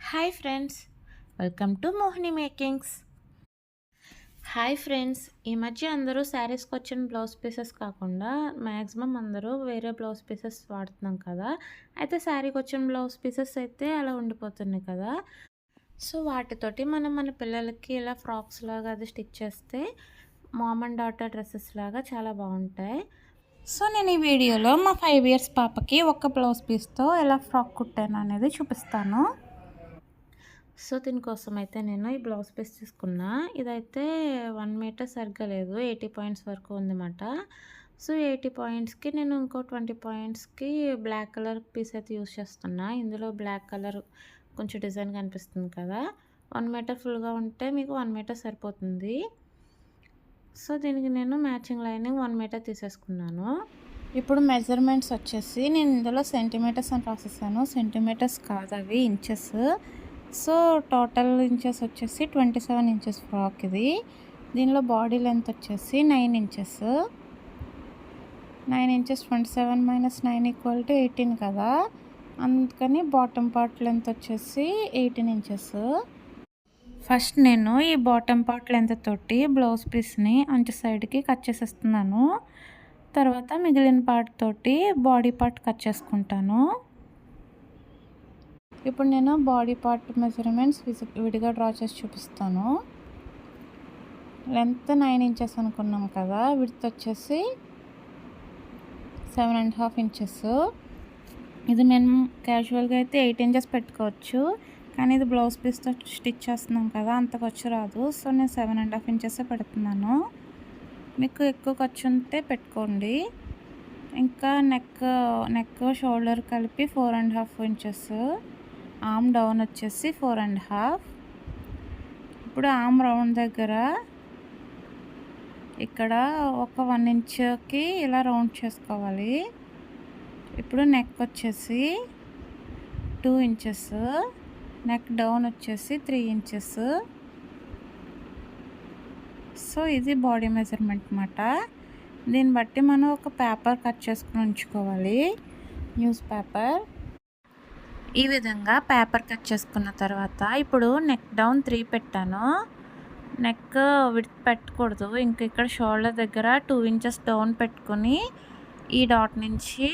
Hi friends, welcome to Mohini makings. Hi friends, ఈ మధ్య అందరూ శారీస్కి వచ్చిన బ్లౌజ్ పీసెస్ కాకుండా మ్యాక్సిమం అందరూ వేరే బ్లౌజ్ పీసెస్ వాడుతున్నాం కదా. అయితే శారీకి వచ్చిన బ్లౌజ్ పీసెస్ అయితే అలా ఉండిపోతున్నాయి కదా. సో వాటితోటి మనం మన పిల్లలకి ఇలా ఫ్రాక్స్ లాగా అది స్టిచ్ చేస్తే మామ్ అండ్ డాటర్ డ్రెస్సెస్ లాగా చాలా బాగుంటాయి. సో నేను ఈ వీడియోలో మా 5 ఇయర్స్ పాపకి ఒక బ్లౌజ్ పీస్తో ఎలా ఫ్రాక్ కుట్టాను అనేది చూపిస్తాను. సో దీనికోసం అయితే నేను ఈ బ్లౌజ్ పీస్ తీసుకున్నా. ఇదైతే 1 మీటర్ సరిగ్గా లేదు, 80 పాయింట్స్ వరకు ఉందన్నమాట. సో 80 పాయింట్స్కి నేను ఇంకో 20 పాయింట్స్కి బ్లాక్ కలర్ పీస్ అయితే యూస్ చేస్తున్నా. ఇందులో బ్లాక్ కలర్ కొంచెం డిజైన్ కనిపిస్తుంది కదా. 1 మీటర్ ఫుల్గా ఉంటే మీకు 1 మీటర్ సరిపోతుంది. సో దీనికి నేను మ్యాచింగ్ లైనింగ్ 1 మీటర్ తీసేసుకున్నాను. ఇప్పుడు మెజర్మెంట్స్ వచ్చేసి నేను ఇందులో సెంటీమీటర్స్ అని రాసేసాను. సెంటీమీటర్స్ కాదు, అవి ఇంచెస్. సో టోటల్ ఇంచెస్ వచ్చేసి 27 ఇంచెస్ ఫ్రాక్ ఇది. దీనిలో బాడీ లెంత్ వచ్చేసి 9 inches. 9 inches 27 minus 9 equal to 18 కదా. అందుకని బాటమ్ పార్ట్ లెంత్ వచ్చేసి 18 ఇంచెస్. ఫస్ట్ నేను ఈ బాటమ్ పార్ట్ లెంత్ తోటి బ్లౌజ్ పీస్ని అంచు సైడ్కి కట్ చేసేస్తున్నాను. తర్వాత మిగిలిన పార్ట్ తోటి బాడీ పార్ట్ కట్ చేసుకుంటాను. ఇప్పుడు నేను బాడీ పార్ట్ మెజర్మెంట్స్ విడిగా డ్రా చేసి చూపిస్తాను. లెంత్ 9 ఇంచెస్ అనుకున్నాం కదా, విడ్త్ వచ్చేసి 7.5 ఇంచెస్. ఇది మేము క్యాజువల్గా అయితే 8 ఇంచెస్ పెట్టుకోవచ్చు, కానీ ఇది బ్లౌజ్ పీస్తో స్టిచ్ చేస్తున్నాం కదా, అంత ఖర్చు రాదు. సో నేను 7.5 ఇంచెస్ పెడుతున్నాను. మీకు ఎక్కువ ఖర్చు ఉంటే పెట్టుకోండి. ఇంకా నెక్ షోల్డర్ కలిపి 4.5 ఇంచెస్. ఆర్మ్ డౌన్ వచ్చేసి 4.5. ఇప్పుడు ఆర్మ్ రౌండ్ దగ్గర ఇక్కడ ఒక 1 ఇంచ్కి ఇలా రౌండ్ చేసుకోవాలి. ఇప్పుడు నెక్ వచ్చేసి 2 ఇంచెస్, నెక్ డౌన్ వచ్చేసి 3 ఇంచెస్. సో ఇది బాడీ మెజర్మెంట్ అన్నమాట. దీన్ని బట్టి మనం ఒక పేపర్ కట్ చేసుకుని ఉంచుకోవాలి, న్యూస్ పేపర్. ఈ విధంగా పేపర్ కట్ చేసుకున్న తర్వాత ఇప్పుడు నెక్ డౌన్ 3 పెట్టాను. నెక్ విడ్త్ పెట్టకూడదు. ఇంకా ఇక్కడ షోల్డర్ దగ్గర 2 ఇంచెస్ డౌన్ పెట్టుకొని ఈ డాట్ నుంచి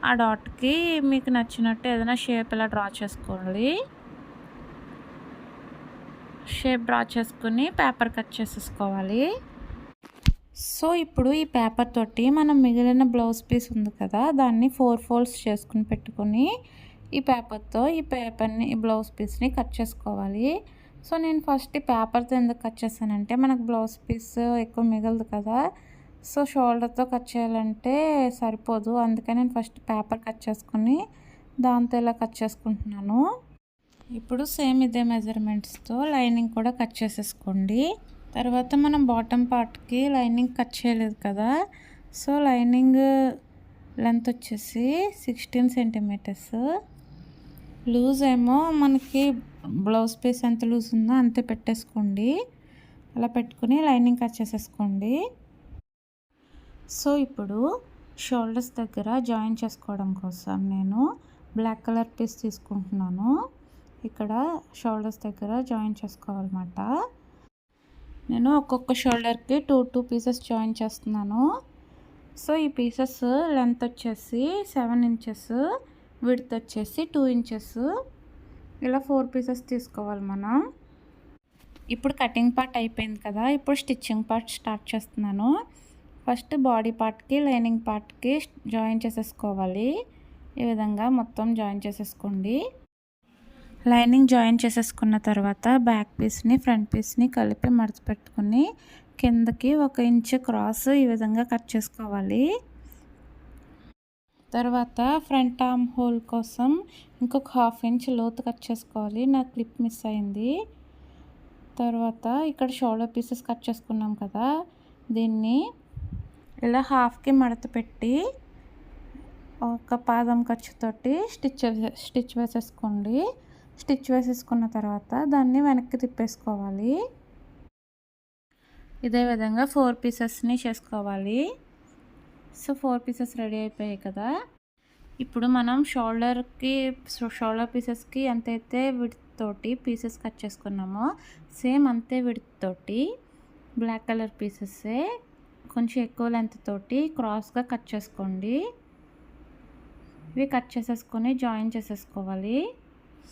ఆ డాట్కి మీకు నచ్చినట్టు ఏదైనా షేప్ ఇలా డ్రా చేసుకోవాలి. షేప్ డ్రా చేసుకుని పేపర్ కట్ చేసేసుకోవాలి. సో ఇప్పుడు ఈ పేపర్ తోటి మనం మిగిలిన బ్లౌజ్ పీస్ ఉంది కదా, దాన్ని 4 ఫోల్డ్స్ చేసుకుని పెట్టుకొని ఈ పేపర్తో ఈ బ్లౌజ్ పీస్ని కట్ చేసుకోవాలి. సో నేను ఫస్ట్ ఈ పేపర్తో ఎందుకు కట్ చేశానంటే మనకు బ్లౌజ్ పీస్ ఎక్కువ మిగలదు కదా. సో షోల్డర్తో కట్ చేయాలంటే సరిపోదు, అందుకని నేను ఫస్ట్ పేపర్ కట్ చేసుకొని దాంతో ఇలా కట్ చేసుకుంటున్నాను. ఇప్పుడు సేమ్ ఇదే మెజర్మెంట్స్తో లైనింగ్ కూడా కట్ చేసేసుకోండి. తర్వాత మనం బాటమ్ పార్ట్కి లైనింగ్ కట్ చేయలేదు కదా. సో లైనింగ్ లెంత్ వచ్చేసి 16 సెంటీమీటర్స్. లూజ్ ఏమో మనకి బ్లౌజ్ పీస్ ఎంత లూజ్ ఉందో అంతే పెట్టేసుకోండి. అలా పెట్టుకుని లైనింగ్ కట్ చేసేసుకోండి. సో ఇప్పుడు షోల్డర్స్ దగ్గర జాయిన్ చేసుకోవడం కోసం నేను బ్లాక్ కలర్ పీస్ తీసుకుంటున్నాను. ఇక్కడ షోల్డర్స్ దగ్గర జాయిన్ చేసుకోవాలన్నమాట. నేను ఒక్కొక్క షోల్డర్కి 2 పీసెస్ జాయిన్ చేస్తున్నాను. సో ఈ పీసెస్ లెంత్ వచ్చేసి 7 ఇంచెస్, విడ్త్ వచ్చేసి 2 ఇంచెస్. ఇలా 4 పీసెస్ తీసుకోవాలి మనం. ఇప్పుడు కటింగ్ పార్ట్ అయిపోయింది కదా, ఇప్పుడు స్టిచ్చింగ్ పార్ట్ స్టార్ట్ చేస్తున్నాను. ఫస్ట్ బాడీ పార్ట్కి లైనింగ్ పార్ట్కి జాయిన్ చేసేసుకోవాలి. ఈ విధంగా మొత్తం జాయిన్ చేసేసుకోండి. లైనింగ్ జాయిన్ చేసేసుకున్న తర్వాత బ్యాక్ పీస్ని ఫ్రంట్ పీస్ని కలిపి మడత పెట్టుకుని కిందకి 1 ఇంచ్ క్రాస్ ఈ విధంగా కట్ చేసుకోవాలి. తర్వాత ఫ్రంట్ ఆర్మ్ హోల్ కోసం ఇంకొక 1/2 ఇంచ్ లోతు కట్ చేసుకోవాలి. నా క్లిప్ మిస్ అయింది. తర్వాత ఇక్కడ షోల్డర్ పీసెస్ కట్ చేసుకున్నాం కదా, దీన్ని ఇలా హాఫ్కి మడత పెట్టి ఒక పాదం ఖర్చుతోటి స్టిచ్ వేసేసుకోండి. స్టిచ్ వేసేసుకున్న తర్వాత దాన్ని వెనక్కి తిప్పేసుకోవాలి. ఇదే విధంగా 4 పీసెస్ని చేసుకోవాలి. సో 4 పీసెస్ రెడీ అయిపోయాయి కదా. ఇప్పుడు మనం షోల్డర్ పీసెస్కి ఎంతైతే విడ్త్ తోటి పీసెస్ కట్ చేసుకున్నామో సేమ్ అంతే విడ్త్ తోటి బ్లాక్ కలర్ పీసెస్సే కొంచెం ఎక్కువ లెంత్ తోటి క్రాస్గా కట్ చేసుకోండి. ఇవి కట్ చేసేసుకొని జాయిన్ చేసేసుకోవాలి.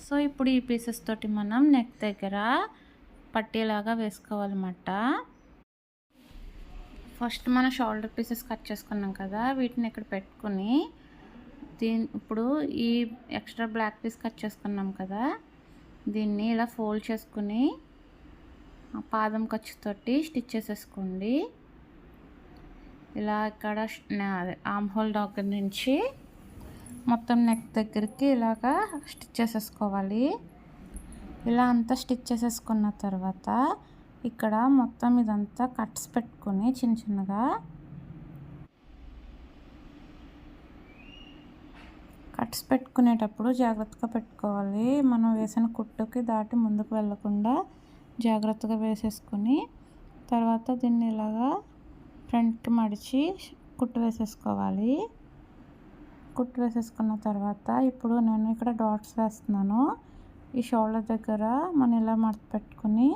సో ఇప్పుడు ఈ పీసెస్ తోటి మనం నెక్ దగ్గర పట్టీలాగా వేసుకోవాలన్నమాట. ఫస్ట్ మనం షోల్డర్ పీసెస్ కట్ చేసుకున్నాం కదా, వీటిని ఇక్కడ పెట్టుకొని ఇప్పుడు ఈ ఎక్స్ట్రా బ్లాక్ పీస్ కట్ చేసుకున్నాం కదా, దీన్ని ఇలా ఫోల్డ్ చేసుకుని పాదం ఖర్చుతోటి స్టిచ్ చేసేసుకోండి. ఇలా ఇక్కడ ఆర్మ్ హోల్ దగ్గర నుంచి మొత్తం నెక్ దగ్గరికి ఇలాగా స్టిచ్ చేసేసుకోవాలి. ఇలా అంతా స్టిచ్ చేసేసుకున్న తర్వాత ఇక్కడ మొత్తం ఇదంతా కట్స్ పెట్టుకొని చిన్న చిన్నగా కట్స్ పెట్టుకునేటప్పుడు జాగ్రత్తగా పెట్టుకోవాలి. మనం వేసిన కుట్టుకి దాటి ముందుకు వెళ్ళకుండా జాగ్రత్తగా వేసేసుకొని తర్వాత దీన్ని ఇలాగా ఫ్రంట్కి మడిచి కుట్టు వేసేసుకోవాలి. కుట్టు వేసేసుకున్న తర్వాత ఇప్పుడు నేను ఇక్కడ డాట్స్ వేస్తున్నాను. ఈ షోల్డర్ దగ్గర మనం ఇలా మడత పెట్టుకొని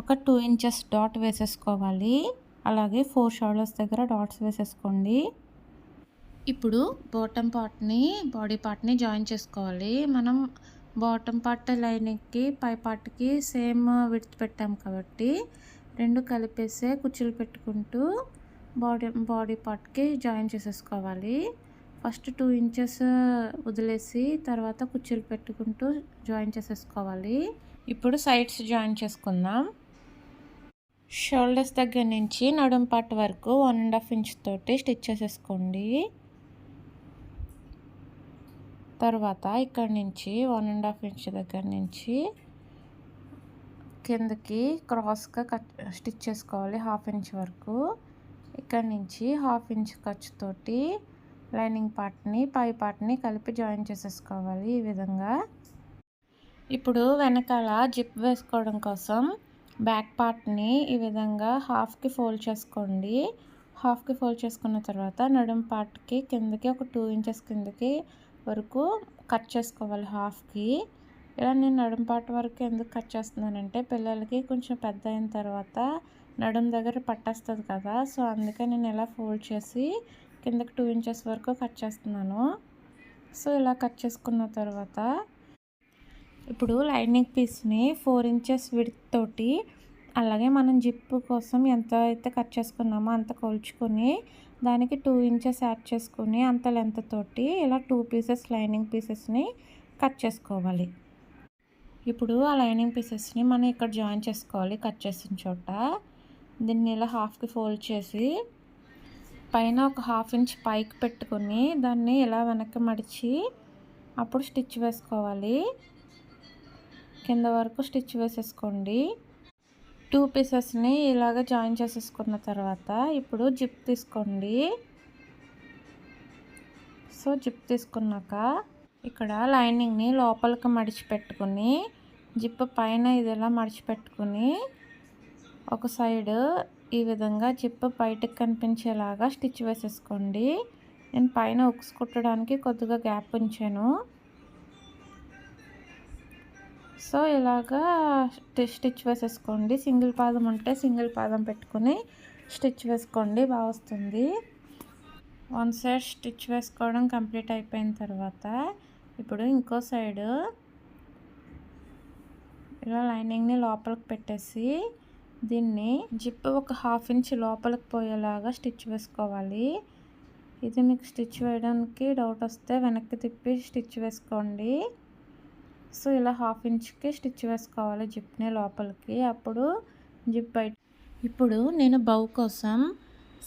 ఒక 2 ఇంచెస్ డాట్ వేసేసుకోవాలి. అలాగే 4 షోల్డర్స్ దగ్గర డాట్స్ వేసేసుకోండి. ఇప్పుడు బాడీ పార్ట్ని జాయిన్ చేసుకోవాలి. మనం బాటమ్ పార్ట్ లైనింగ్కి పై పార్ట్కి సేమ్ విడ్త్ పెట్టాం కాబట్టి రెండు కలిపేసే కుచ్చులు పెట్టుకుంటూ బాడీ పార్ట్కి జాయిన్ చేసేసుకోవాలి. ఫస్ట్ 2 ఇంచెస్ వదిలేసి తర్వాత కుచ్చులు పెట్టుకుంటూ జాయిన్ చేసేసుకోవాలి. ఇప్పుడు సైడ్స్ జాయిన్ చేసుకుందాం. షోల్డర్స్ దగ్గర నుంచి నడుం పార్ట్ వరకు 1.5 ఇంచ్ తోటి స్టిచ్ చేసేసుకోండి. తర్వాత ఇక్కడ నుంచి 1.5 ఇంచ్ దగ్గర నుంచి కిందకి క్రాస్గా స్టిచ్ చేసుకోవాలి 1/2 ఇంచ్ వరకు. ఇక్కడ నుంచి 1/2 ఇంచ్ ఖర్చుతోటి లైనింగ్ పార్ట్ని పై పార్ట్ని కలిపి జాయిన్ చేసేసుకోవాలి ఈ విధంగా. ఇప్పుడు వెనకాల జిప్ వేసుకోవడం కోసం బ్యాక్ పార్ట్ని ఈ విధంగా హాఫ్కి ఫోల్డ్ చేసుకోండి. హాఫ్కి ఫోల్డ్ చేసుకున్న తర్వాత నడుం పార్ట్కి కిందకి ఒక 2 ఇంచెస్ కిందకి వరకు కట్ చేసుకోవాలి హాఫ్కి. ఇలా నేను నడుం పార్ట్ వరకు ఎందుకు కట్ చేస్తున్నానంటే పిల్లలకి కొంచెం పెద్ద అయిన తర్వాత నడుం దగ్గర పట్టేస్తుంది కదా, సో అందుకే నేను ఇలా ఫోల్డ్ చేసి కిందకి 2 ఇంచెస్ వరకు కట్ చేస్తున్నాను. సో ఇలా కట్ చేసుకున్న తర్వాత ఇప్పుడు లైనింగ్ పీస్ని 4 ఇంచెస్ విడ్త్ తోటి అలాగే మనం జిప్ కోసం ఎంత అయితే కట్ చేసుకున్నామో అంత కొలుచుకొని దానికి 2 ఇంచెస్ యాడ్ చేసుకుని అంత లెంత్ తోటి ఇలా 2 పీసెస్ లైనింగ్ పీసెస్ని కట్ చేసుకోవాలి. ఇప్పుడు ఆ లైనింగ్ పీసెస్ని మనం ఇక్కడ జాయిన్ చేసుకోవాలి కట్ చేసిన చోట. దీన్ని ఇలా హాఫ్కి ఫోల్డ్ చేసి పైన ఒక 1/2 ఇంచ్ పైకి పెట్టుకొని దాన్ని ఇలా వెనక్కి మడిచి అప్పుడు స్టిచ్ వేసుకోవాలి. కింద వరకు స్టిచ్ వేసేసుకోండి. 2 పీసెస్ని ఇలాగ జాయిన్ చేసేసుకున్న తర్వాత ఇప్పుడు జిప్ తీసుకోండి. సో జిప్ తీసుకున్నాక ఇక్కడ లైనింగ్ని లోపలికి మడిచిపెట్టుకుని జిప్ పైన ఇది ఇలా మడిచిపెట్టుకుని ఒక సైడ్ ఈ విధంగా జిప్ బయటకు కనిపించేలాగా స్టిచ్ వేసేసుకోండి. నేను పైన ఉక్స్ కుట్టడానికి కొద్దిగా గ్యాప్ ఉంచాను. సో ఇలాగా స్టిచ్ వేసేసుకోండి. సింగిల్ పాదం ఉంటే సింగిల్ పాదం పెట్టుకుని స్టిచ్ వేసుకోండి, బాగా వస్తుంది. 1 సైడ్ స్టిచ్ వేసుకోవడం కంప్లీట్ అయిపోయిన తర్వాత ఇప్పుడు ఇంకో సైడ్ ఇలా లైనింగ్ని లోపలికి పెట్టేసి దీన్ని జిప్ ఒక 1/2 ఇంచ్ లోపలికి పోయేలాగా స్టిచ్ వేసుకోవాలి. ఇది మీకు స్టిచ్ వేయడానికి డౌట్ వస్తే వెనక్కి తిప్పి స్టిచ్ వేసుకోండి. సో ఇలా 1/2 ఇంచ్కి స్టిచ్ వేసుకోవాలి జిప్ని లోపలికి, అప్పుడు జిప్ బయట. ఇప్పుడు నేను బౌ కోసం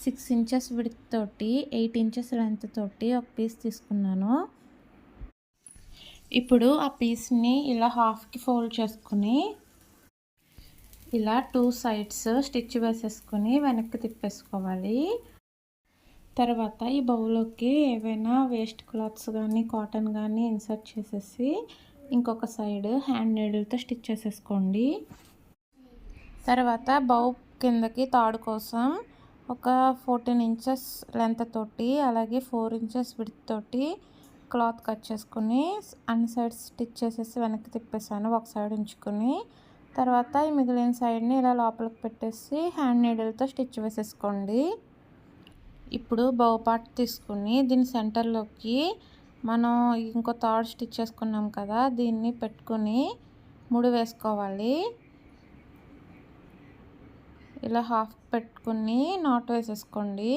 6 ఇంచెస్ విడ్త్ తోటి 8 ఇంచెస్ లెంత్ తోటి ఒక పీస్ తీసుకున్నాను. ఇప్పుడు ఆ పీస్ని ఇలా హాఫ్కి ఫోల్డ్ చేసుకుని ఇలా 2 సైడ్స్ స్టిచ్ వేసేసుకొని వెనక్కి తిప్పేసుకోవాలి. తర్వాత ఈ బౌల్లోకి ఏవైనా వేస్ట్ క్లాత్స్ కానీ కాటన్ కానీ ఇన్సర్ట్ చేసేసి ఇంకొక సైడ్ హ్యాండ్ నీడిల్తో స్టిచ్ చేసేసుకోండి. తర్వాత బౌ కిందకి తాడు కోసం ఒక 14 ఇంచెస్ లెంత్ తోటి అలాగే 4 ఇంచెస్ విడ్త్ తోటి క్లాత్ కట్ చేసుకుని అన్ని సైడ్స్ స్టిచ్ చేసేసి వెనక్కి తిప్పేసాను. ఒక సైడ్ ఉంచుకొని తర్వాత ఈ మిగిలిన సైడ్ని ఇలా లోపలికి పెట్టేసి హ్యాండ్ నీడిల్తో స్టిచ్ వేసేసుకోండి. ఇప్పుడు బౌ పార్ట్ తీసుకుని దీని సెంటర్లోకి మనం ఇంకో థర్డ్ స్టిచ్ చేసుకున్నాం కదా, దీన్ని పెట్టుకుని ముడి వేసుకోవాలి. ఇలా హాఫ్ పెట్టుకుని నాట్ వేసేసుకోండి.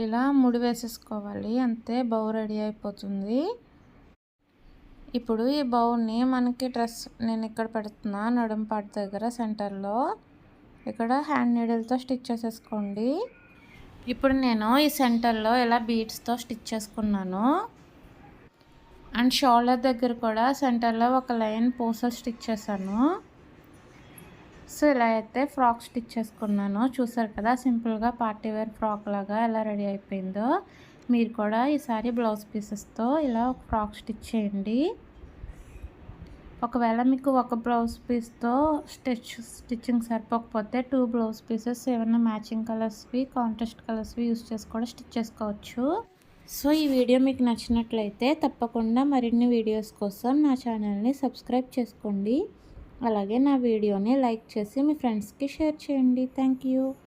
ఇలా ముడి వేసేసుకోవాలి, అంతే బౌ రెడీ అయిపోతుంది. ఇప్పుడు ఈ బౌని మనకి డ్రెస్ నేను ఇక్కడ పెడుతున్నా నడుం పార్ట్ దగ్గర సెంటర్లో, ఇక్కడ హ్యాండ్ నీడిల్తో స్టిచ్ చేసేసుకోండి. ఇప్పుడు నేను ఈ సెంటర్లో ఇలా బీడ్స్తో స్టిచ్ చేసుకున్నాను. అండ్ షోల్డర్ దగ్గర కూడా సెంటర్లో ఒక లైన్ పూసలు స్టిచ్ చేశాను. సో ఇలా అయితే ఫ్రాక్ స్టిచ్ చేసుకున్నాను. చూసారు కదా సింపుల్గా పార్టీ వేర్ ఫ్రాక్ లాగా ఎలా రెడీ అయిపోయిందో. మీరు కూడా ఈసారి బ్లౌజ్ పీసెస్తో ఇలా ఒక ఫ్రాక్ స్టిచ్ చేయండి. ఒకవేళ మీకు ఒక బ్లౌజ్ పీస్తో స్టిచ్చింగ్ సరిపోకపోతే 2 బ్లౌజ్ పీసెస్ ఏమైనా మ్యాచింగ్ కలర్స్వి కాంట్రాస్ట్ కలర్స్వి యూస్ చేసి కూడా స్టిచ్ చేసుకోవచ్చు. సో ఈ వీడియో మీకు నచ్చినట్లయితే తప్పకుండా మరిన్ని వీడియోస్ కోసం నా ఛానల్ని సబ్స్క్రైబ్ చేసుకోండి. అలాగే నా వీడియోని లైక్ చేసి మీ ఫ్రెండ్స్కి షేర్ చేయండి. Thank you.